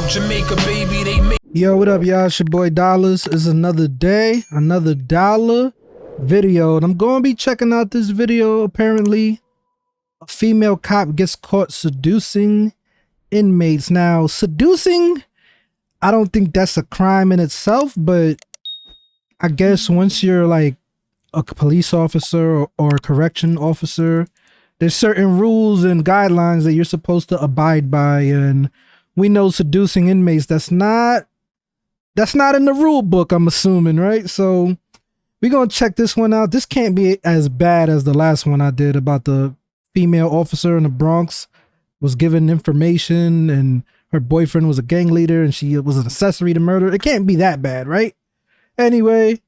South Jamaica, baby, they make. Yo, what up, y'all? It's your boy Dollars. It's another day, another dollar video, and I'm gonna be checking out this video. Apparently, a female cop gets caught seducing inmates. Now, seducing, I don't think that's a crime in itself, but I guess once you're like a police officer or a correction officer, there's certain rules and guidelines that you're supposed to abide by, and we know seducing inmates, that's not in the rule book, I'm assuming, right? So we're gonna check this one out. This can't be as bad as the last one I did about the female officer in the Bronx was given information and her boyfriend was a gang leader and she was an accessory to murder. It can't be that bad, right? Anyway,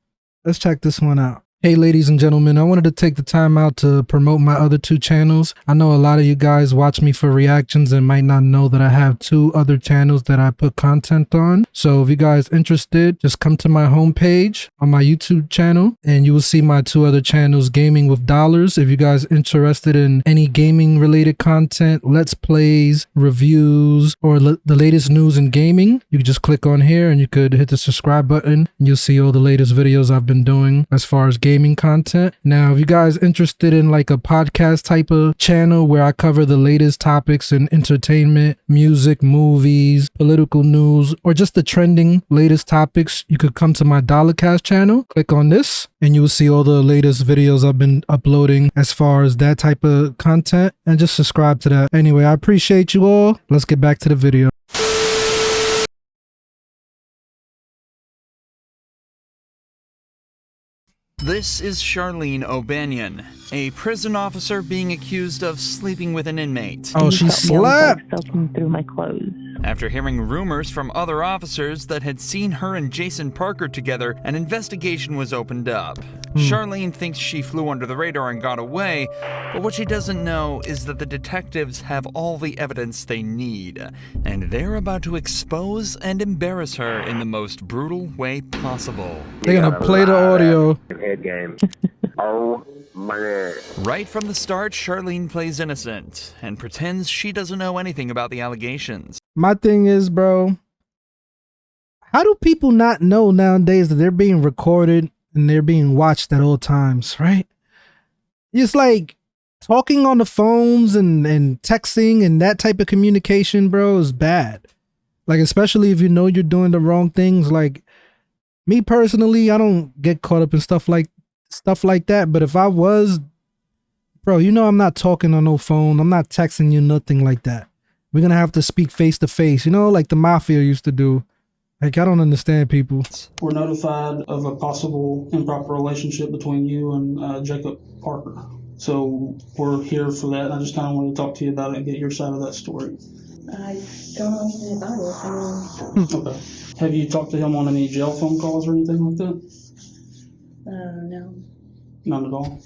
let's check this one out. Hey, ladies and gentlemen, I wanted to take the time out to promote my other two channels. I know a lot of you guys watch me for reactions and might not know that I have two other channels that I put content on. So if you guys interested, just come to my homepage on my YouTube channel and you will see my two other channels, Gaming with Dollars. If you guys interested in any gaming related content, let's plays, reviews, or the latest news in gaming, you can just click on here and you could hit the subscribe button and you'll see all the latest videos I've been doing as far as gaming content. Now, if you guys interested in like a podcast type of channel where I cover the latest topics in entertainment, music, movies, political news, or just the trending latest topics, you could come to my DollaCast channel, click on this, and you will see all the latest videos I've been uploading as far as that type of content, and just subscribe to that. Anyway, I appreciate you all. Let's get back to the video. This is Charlene O'Banion, a prison officer being accused of sleeping with an inmate. Oh, she slept. Soaking through my clothes. After hearing rumors from other officers that had seen her and Jason Parker together, an investigation was opened up. Charlene thinks she flew under the radar and got away, but what she doesn't know is that the detectives have all the evidence they need, and they're about to expose and embarrass her in the most brutal way possible. They're gonna play the audio. Head game. Oh my God. Right from the start, Charlene plays innocent and pretends she doesn't know anything about the allegations. My thing is, bro, how do people not know nowadays that they're being recorded and they're being watched at all times, right? It's like talking on the phones and texting and that type of communication, bro, is bad. Like, especially if you know you're doing the wrong things. Like, me personally, I don't get caught up in stuff like that. But if I was, bro, you know I'm not talking on no phone. I'm not texting you, nothing like that. We're going to have to speak face to face, you know, like the mafia used to do. Like, I don't understand people. We're notified of a possible improper relationship between you and Jacob Parker. So we're here for that. I just kind of want to talk to you about it and get your side of that story. I don't know anything about it. Okay. Have you talked to him on any jail phone calls or anything like that? No. None at all?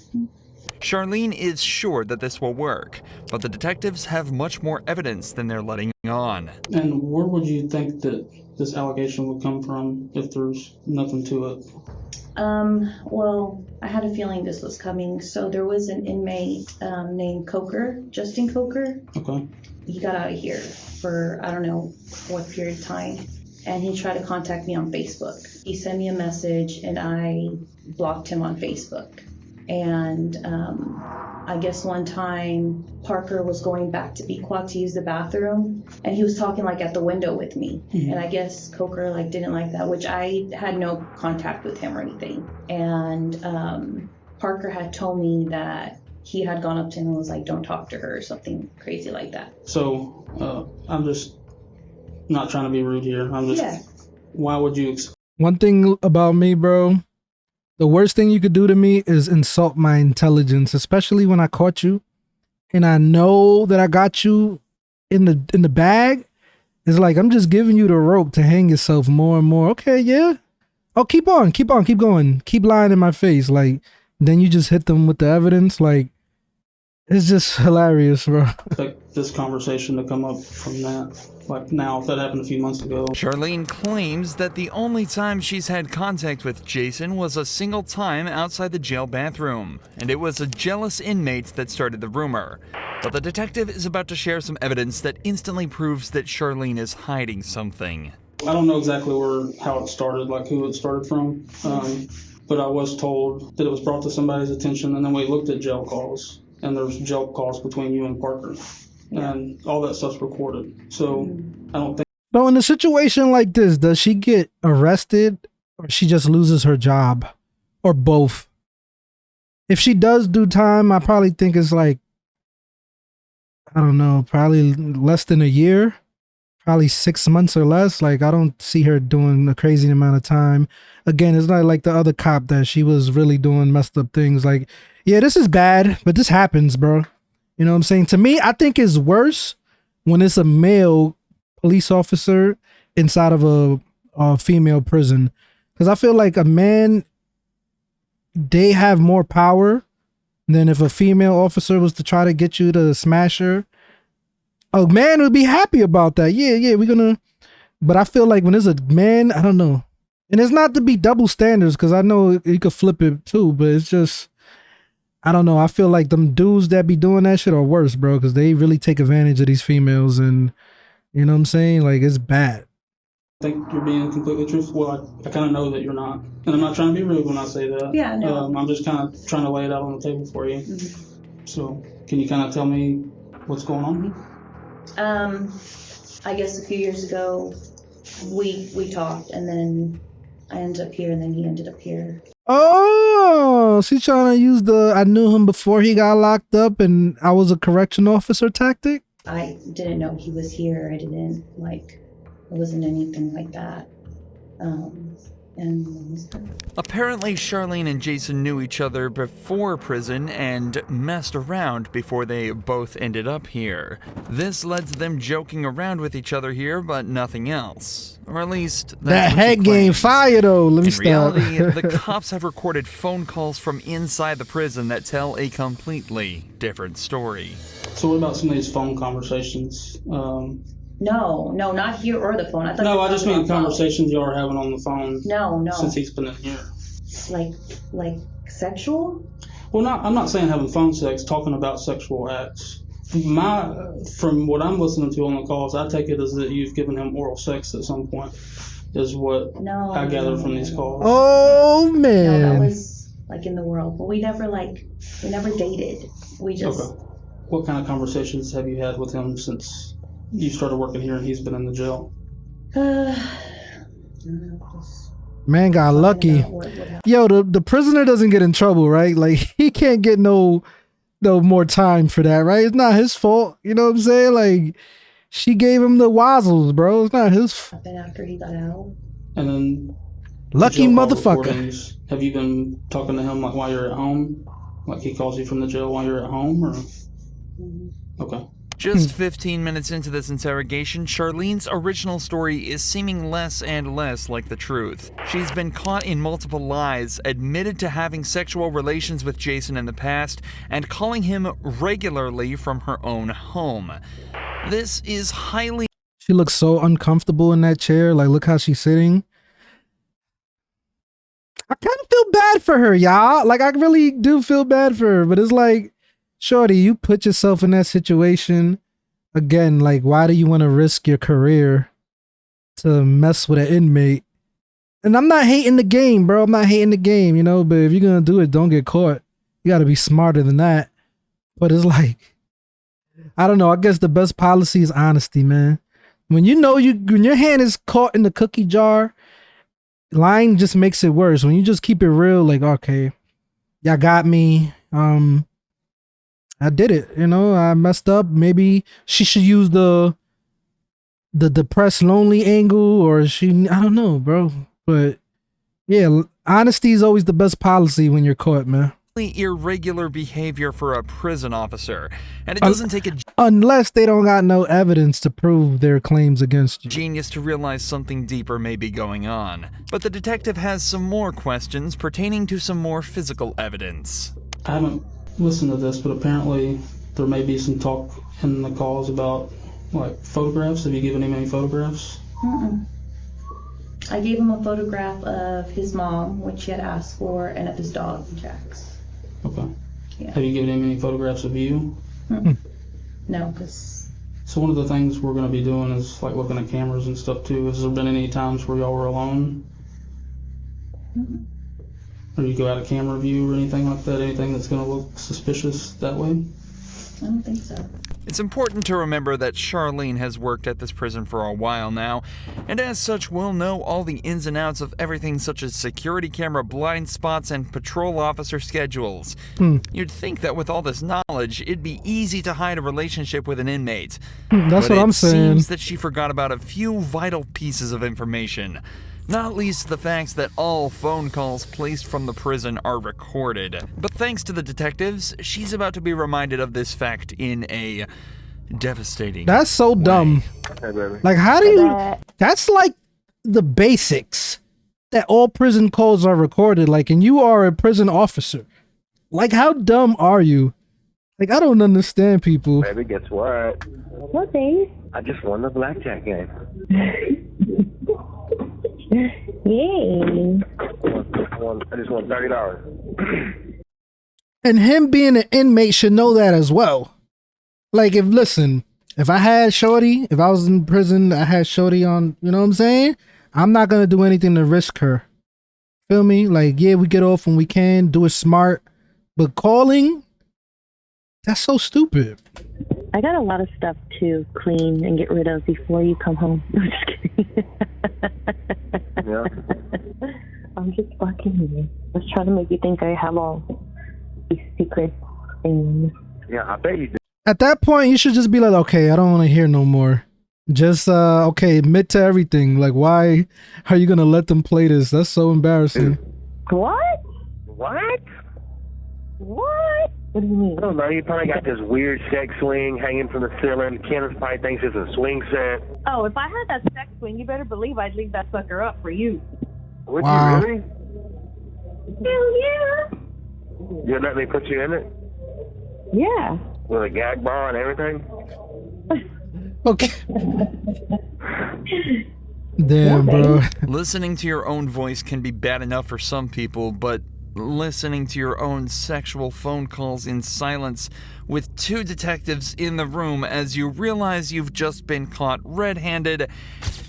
Charlene is sure that this will work, but the detectives have much more evidence than they're letting on. And where would you think that this allegation would come from if there's nothing to it? Well, I had a feeling this was coming. So there was an inmate named Coker, Justin Coker. Okay. He got out of here for, I don't know what period of time. And he tried to contact me on Facebook. He sent me a message and I blocked him on Facebook. And I guess one time Parker was going back to Pequot to use the bathroom and he was talking like at the window with me. Mm-hmm. And I guess Coker like didn't like that, which I had no contact with him or anything. And Parker had told me that he had gone up to him and was like, don't talk to her or something crazy like that. So I'm just not trying to be rude here. I'm just, yeah. Why would you? One thing about me, bro, the worst thing you could do to me is insult my intelligence, especially when I caught you and I know that I got you in the bag. It's like, I'm just giving you the rope to hang yourself more and more. Okay, yeah. Oh, keep going. Keep lying in my face. Like, then you just hit them with the evidence. Like, it's just hilarious, bro. Expect this conversation to come up from that. Like now, if that happened a few months ago. Charlene claims that the only time she's had contact with Jason was a single time outside the jail bathroom, and it was a jealous inmate that started the rumor. But the detective is about to share some evidence that instantly proves that Charlene is hiding something. I don't know exactly how it started, like who it started from, but I was told that it was brought to somebody's attention, and then we looked at jail calls, and there's jail calls between you and Parker, and all that stuff's recorded. So I don't think. So in a situation like this, does she get arrested or she just loses her job, or both? If she does do time, I probably think it's like, I don't know, probably less than a year. Probably 6 months or less. Like, I don't see her doing a crazy amount of time. Again, it's not like the other cop that she was really doing messed up things. Like, yeah, this is bad, but this happens, bro. You know what I'm saying? To me, I think it's worse when it's a male police officer inside of a female prison. Because I feel like a man, they have more power than if a female officer was to try to get you to smash her. A man would be happy about that. Yeah, we're gonna. But I feel like when there's a man, I don't know. And it's not to be double standards, because I know you could flip it too, but it's just, I don't know. I feel like them dudes that be doing that shit are worse, bro, because they really take advantage of these females, and you know what I'm saying? Like, it's bad. I think you're being completely truthful. Well, I kind of know that you're not. And I'm not trying to be rude when I say that. Yeah, no. I'm just kind of trying to lay it out on the table for you. So can you kind of tell me what's going on? I guess a few years ago, we talked, and then I ended up here, and then he ended up here. Oh, she's trying to use the I knew him before he got locked up and I was a correction officer tactic? I didn't know he was here. It wasn't anything like that. Apparently, Charlene and Jason knew each other before prison and messed around before they both ended up here. This led to them joking around with each other here, but nothing else. Or at least that's that what she head game claims. fire though. Let me In reality, stop. the cops have recorded phone calls from inside the prison that tell a completely different story. So what about some of these phone conversations? No, not here or the phone. I thought. No, I just mean conversations y'all are having on the phone. No. Since he's been in here. Like sexual? Well, I'm not saying having phone sex, talking about sexual acts. From what I'm listening to on the calls, I take it as that you've given him oral sex at some point, is what I gather from these calls. Oh man. No, that was like in the world, but we never dated. We just. Okay. What kind of conversations have you had with him since you started working here and he's been in the jail? Man got lucky. Yo, the prisoner doesn't get in trouble, right? Like, he can't get no more time for that, right? It's not his fault. You know what I'm saying? Like, she gave him the wazzles, bro. It's not his fault. Happened after he got out. And then lucky jail call motherfucker. recordings, have you been talking to him like while you're at home? Like he calls you from the jail while you're at home, or? Okay. Just 15 minutes into this interrogation, Charlene's original story is seeming less and less like the truth. She's been caught in multiple lies, admitted to having sexual relations with Jason in the past, and calling him regularly from her own home. This is highly... She looks so uncomfortable in that chair. Like, look how she's sitting. I kind of feel bad for her, y'all. Like, I really do feel bad for her, but it's like, shorty, you put yourself in that situation. Again, like, why do you want to risk your career to mess with an inmate? And I'm not hating the game, bro. I'm not hating the game, you know, but if you're going to do it, don't get caught. You got to be smarter than that. But it's like, I don't know. I guess the best policy is honesty, man. When you know when your hand is caught in the cookie jar, lying just makes it worse. When you just keep it real, like, okay, y'all got me. I did it, you know, I messed up. Maybe she should use the depressed, lonely angle, or I don't know, bro. But yeah, honesty is always the best policy when you're caught, man. Irregular behavior for a prison officer, and it doesn't take a unless they don't got no evidence to prove their claims against you. Genius to realize something deeper may be going on. But the detective has some more questions pertaining to some more physical evidence. I haven't listened to this, but apparently there may be some talk in the calls about like photographs. Have you given him any photographs? I gave him a photograph of his mom, which he had asked for, and of his dog, Jax. Okay. Yeah. Have you given him any photographs of you? No, because So one of the things we're going to be doing is like looking at cameras and stuff too. Has there been any times where y'all were alone? Or you go out of camera view or anything like that? Anything that's going to look suspicious that way? I don't think so. It's important to remember that Charlene has worked at this prison for a while now, and as such will know all the ins and outs of everything such as security camera blind spots and patrol officer schedules. You'd think that with all this knowledge, it'd be easy to hide a relationship with an inmate. That's But what I'm it saying. seems that she forgot about a few vital pieces of information. Not least the facts that all phone calls placed from the prison are recorded. But thanks to the detectives, she's about to be reminded of this fact in a devastating That's so dumb. Hey, baby. Like, how do you? That's like the basics that all prison calls are recorded. Like, and you are a prison officer. Like, how dumb are you? Like, I don't understand people. Baby, guess what? What, babe? I just won the blackjack game. Yay. I just won $30. And him being an inmate should know that as well. Like, if I had Shorty, if I was in prison, I had Shorty on, you know what I'm saying? I'm not going to do anything to risk her. Feel me? Like, yeah, we get off when we can, do it smart. But calling, that's so stupid. I got a lot of stuff to clean and get rid of before you come home. I'm just kidding. Yeah. I'm just fucking with you. I was trying to make you think I have all these secret things. Yeah, I bet you do. At that point, you should just be like, okay, I don't want to hear no more. Just, okay, admit to everything. Like, why are you going to let them play this? That's so embarrassing. What? What? What? What do you mean? I don't know. You probably got this weird sex swing hanging from the ceiling. Kenneth probably thinks it's a swing set. Oh, if I had that sex swing, you better believe I'd leave that sucker up for you. Would Wow. you really? Hell yeah. You'd let me put you in it? Yeah. With a gag bar and everything? Okay. Damn, bro. Listening to your own voice can be bad enough for some people, but listening to your own sexual phone calls in silence with two detectives in the room as you realize you've just been caught red-handed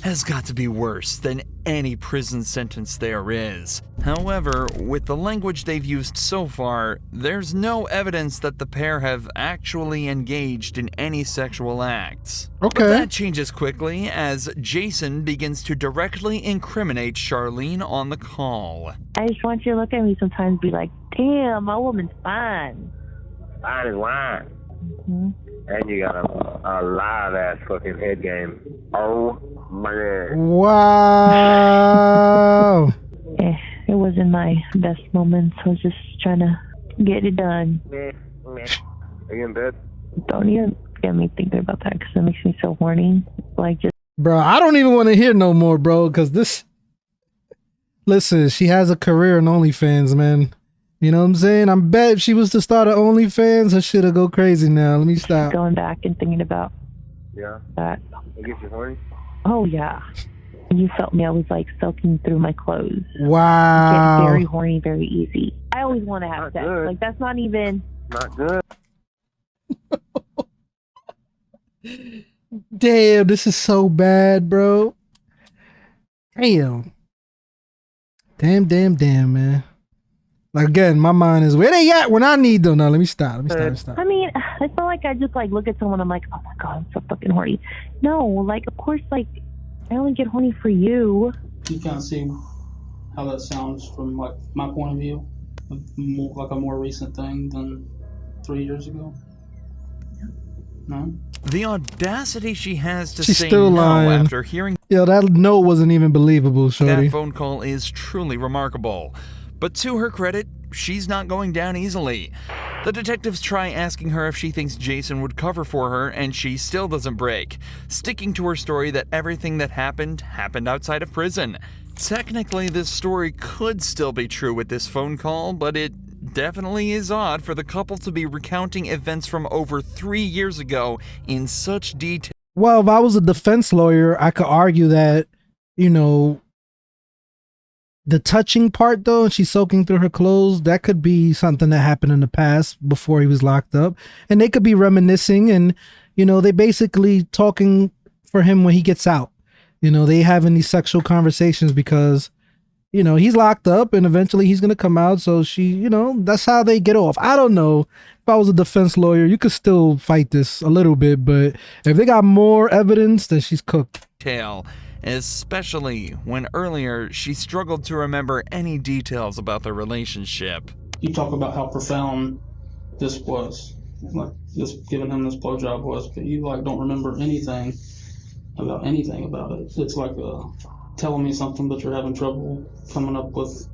has got to be worse than any prison sentence there is. However, with the language they've used so far, there's no evidence that the pair have actually engaged in any sexual acts. Okay. But that changes quickly as Jason begins to directly incriminate Charlene on the call. I just want you to look at me sometimes and be like, damn, my woman's fine. Fine as wine. Mm-hmm. And you got a live ass fucking head game. Oh my god. Wow. It wasn't my best moments. I was just trying to get it done. Meh, meh. Are you in bed? Don't even get me thinking about that because it makes me so horny. Like, just Bro, I don't even want to hear no more, bro, because this... Listen, she has a career in OnlyFans, man. You know what I'm saying? I bet if she was to start an OnlyFans, her shit'll go crazy now. Let me stop. going back and thinking about Yeah. that. It gets you horny? Oh, yeah. You felt me. I was like soaking through my clothes. Wow. Get very horny, very easy. I always want to have Not sex. good. Like, that's not even... Not good. Damn, this is so bad, bro. Damn. Damn, man. Like, again, my mind is, where they at when I need them? No, let me stop. Let me stop. I mean, it's not like I just like look at someone, I'm like, oh my god, I'm so fucking horny. No, like, of course, like, I only get horny for you. You kind of see how that sounds from like my point of view, like a more recent thing than 3 years ago. No. The audacity she has to She's say still no lying. after hearing Yo, that no wasn't even believable, shorty. that phone call is truly remarkable. But to her credit, she's not going down easily. The detectives try asking her if she thinks Jason would cover for her, and she still doesn't break, sticking to her story that everything that happened outside of prison. Technically, this story could still be true with this phone call, but it definitely is odd for the couple to be recounting events from over 3 years ago in such detail. Well, if I was a defense lawyer, I could argue that, you know, the touching part, though, and she's soaking through her clothes, that could be something that happened in the past before he was locked up. And they could be reminiscing and, you know, they basically talking for him when he gets out. You know, they having these sexual conversations because, you know, he's locked up and eventually he's going to come out. So she, you know, that's how they get off. I don't know. If I was a defense lawyer, you could still fight this a little bit, but if they got more evidence, then she's cooked. Tale, especially when earlier she struggled to remember any details about their relationship. You talk about how profound this was, like just giving him this blowjob was, but you like don't remember anything about it. It's like telling me something, but you're having trouble coming up with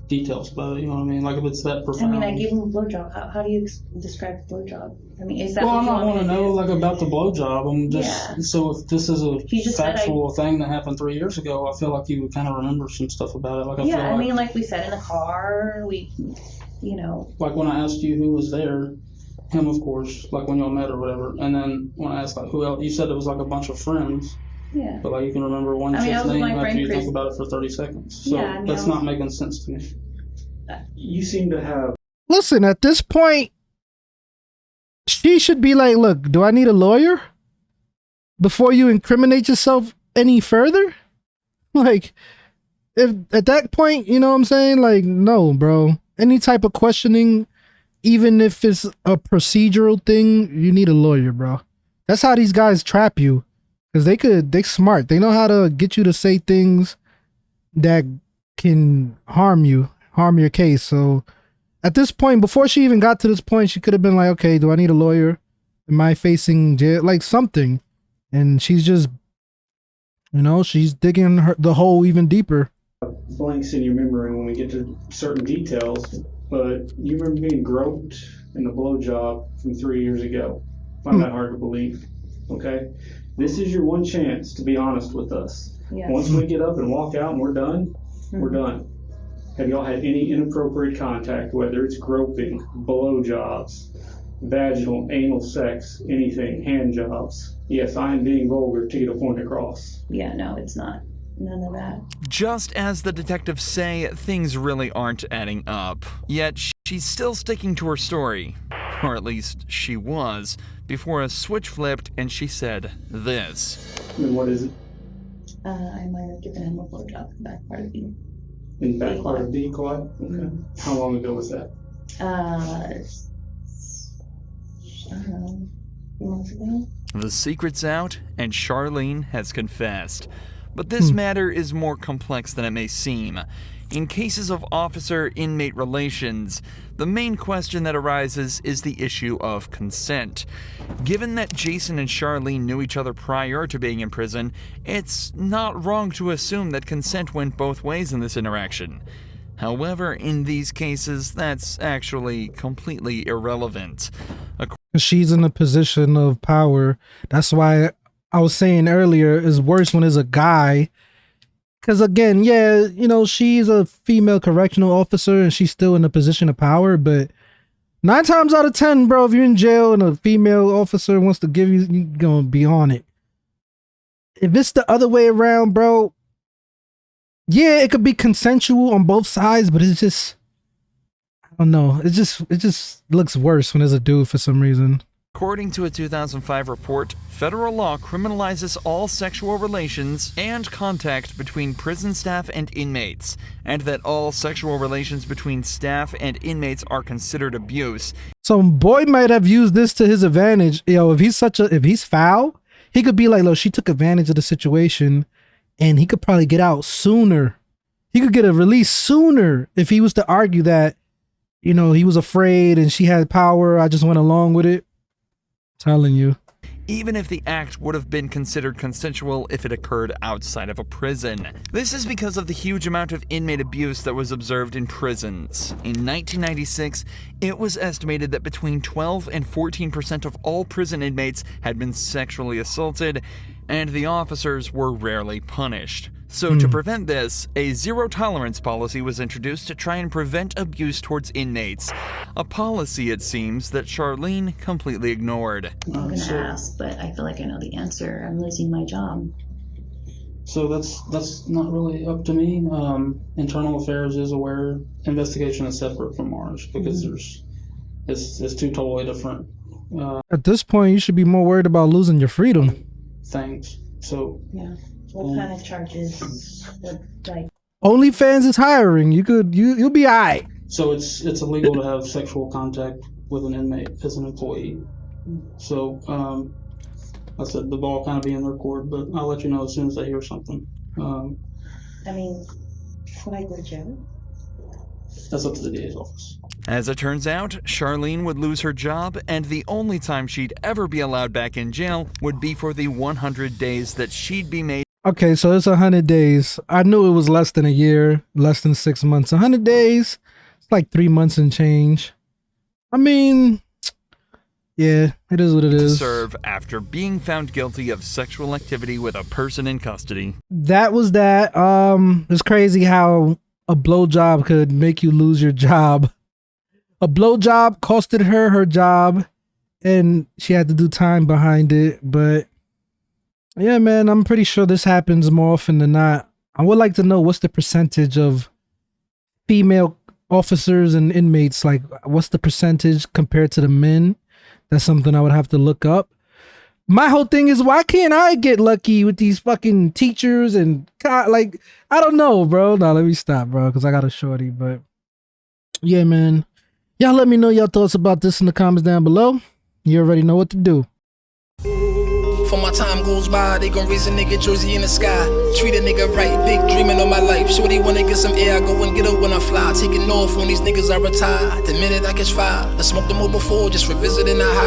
details about it. You know what I mean? Like if it's that profound. I mean, I gave him a blowjob. How do you describe the blowjob? I mean, is that? Well, what I'm you not want to know do? like about the blowjob. I'm just so if this is a factual thing that happened 3 years ago, I feel like you would kind of remember some stuff about it. Like I feel I mean, like we said in the car, you know. Like when I asked you who was there, him of course, like when y'all met or whatever, and then when I asked like who else, you said it was like a bunch of friends. Yeah. But like you can remember one chick's name after you think about it for 30 seconds. So that's not making sense to me. You seem to have. Listen, at this point, she should be like, look, do I need a lawyer before you incriminate yourself any further? Like, if at that point, you know what I'm saying? Like, no, bro. Any type of questioning, even if it's a procedural thing, you need a lawyer, bro. That's how these guys trap you. Because they smart. They know how to get you to say things that can harm your case. So at this point, before she even got to this point, she could have been like, okay, do I need a lawyer? Am I facing jail? Like something. And she's just, you know, she's digging the hole even deeper. Blanks in your memory when we get to certain details, but you remember being groped in the blowjob from 3 years ago. I find that hard to believe. Okay? This is your one chance to be honest with us. Yes. Once we get up and walk out and we're done, we're done. Have y'all had any inappropriate contact, whether it's groping, blowjobs, vaginal, anal sex, anything, hand jobs? Yes, I am being vulgar to get a point across. Yeah, no, it's not. None of that. Just as the detectives say, things really aren't adding up. Yet she's still sticking to her story. Or at least she was, before a switch flipped and she said this. And what is it? I might have given him a blowjob in the back part of the In the back part of the quad? Okay. How long ago was that? I don't know, a few months ago. The secret's out, and Charlene has confessed. But this matter is more complex than it may seem. In cases of officer-inmate relations, the main question that arises is the issue of consent. Given that Jason and Charlene knew each other prior to being in prison, it's not wrong to assume that consent went both ways in this interaction. However, in these cases, that's actually completely irrelevant. She's in a position of power. That's why I was saying earlier, it's worse when it's a guy. Because again, yeah, you know, she's a female correctional officer and she's still in a position of power. But 9 times out of 10, bro, if you're in jail and a female officer wants to give you, you're going to be on it. If it's the other way around, bro, yeah, it could be consensual on both sides, but it's just, I don't know. It just looks worse when there's a dude for some reason. According to a 2005 report, federal law criminalizes all sexual relations and contact between prison staff and inmates, and that all sexual relations between staff and inmates are considered abuse. So Boi might have used this to his advantage. Yo, if he's foul, he could be like, look, she took advantage of the situation and he could probably get out sooner. He could get a release sooner if he was to argue that, you know, he was afraid and she had power. I just went along with it. Telling you. Even if the act would have been considered consensual if it occurred outside of a prison. This is because of the huge amount of inmate abuse that was observed in prisons. In 1996, it was estimated that between 12 and 14% of all prison inmates had been sexually assaulted, and the officers were rarely punished. So to prevent this, a zero-tolerance policy was introduced to try and prevent abuse towards inmates. A policy, it seems, that Charlene completely ignored. I'm going to ask, but I feel like I know the answer. I'm losing my job. So that's not really up to me. Internal Affairs is aware. Investigation is separate from ours because it's two totally different At this point, you should be more worried about losing your freedom. things. So Yeah. What kind of charges? Like, OnlyFans is hiring. You'll be alright. so it's illegal to have sexual contact with an inmate as an employee. So I said the ball kind of be in their court, but I'll let you know as soon as I hear something. I mean, should I go to jail? That's up to the DA's office. As it turns out, Charlene would lose her job, and the only time she'd ever be allowed back in jail would be for the 100 days that she'd be made. Okay, so it's 100 days. I knew it was less than a year, less than 6 months. 100 days, it's like 3 months and change. I mean, yeah, it is what it to is. serve after being found guilty of sexual activity with a person in custody. That was that. It's crazy how a blowjob could make you lose your job. A blowjob costed her job, and she had to do time behind it. But yeah, man, I'm pretty sure this happens more often than not. I would like to know what's the percentage of female officers and inmates. Like, what's the percentage compared to the men? That's something I would have to look up. My whole thing is, why can't I get lucky with these fucking teachers and like, I don't know, bro. No, let me stop, bro, because I got a shorty. But yeah, man, y'all let me know your thoughts about this in the comments down below. You already know what to do. For my time goes by, they gon' raise a nigga jersey in the sky. Treat a nigga right, big dreaming on my life. Shorty wanna get some air, I go and get her when I fly. Taking off on these niggas I retire. The minute I catch fire, I smoked them all before, just revisiting the high.